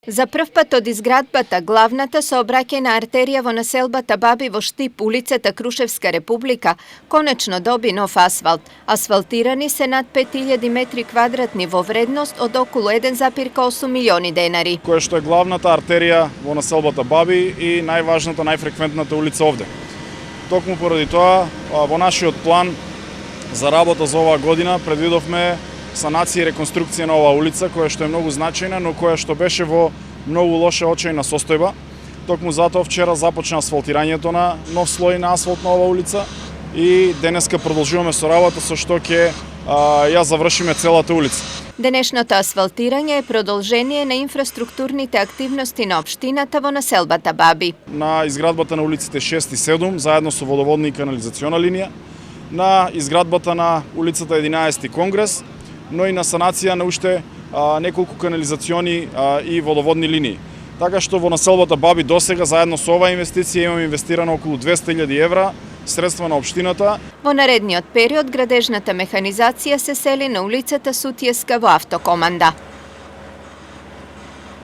За прв пат од изградбата главната сообраќајна артерија во населбата Баби во Штип, улицата Крушевска република, конечно доби нов асфалт. Асфалтирани се над 5000 метри квадратни во вредност од околу 1,8 милиони денари. Која што е главната артерија во населбата Баби и најважната, најфреквентната улица овде. Токму поради тоа, во нашиот план за работа за оваа година предвидовме санација и реконструкција на оваа улица, која што е многу значајна, но која што беше во многу лоша очајна состојба. Токму затоа вчера започна асфалтирањето на нов слој на асфалт на оваа улица и денеска продолжуваме со работа со што ќе ја завршиме целата улица. Денешното асфалтирање е продолжение на инфраструктурните активности на општината во населбата Баби. На изградбата на улиците 6 и 7, заедно со водоводна и канализациона линија, на изградбата на улицата 11 Конгрес, но и на санација на уште неколку канализациони и водоводни линии. Така што во населбата Баби досега заедно со оваа инвестиција имаме инвестирано околу 200.000 евра средства на општината. Во наредниот период градежната механизација се сели на улицата Сутиеска во Автокоманда.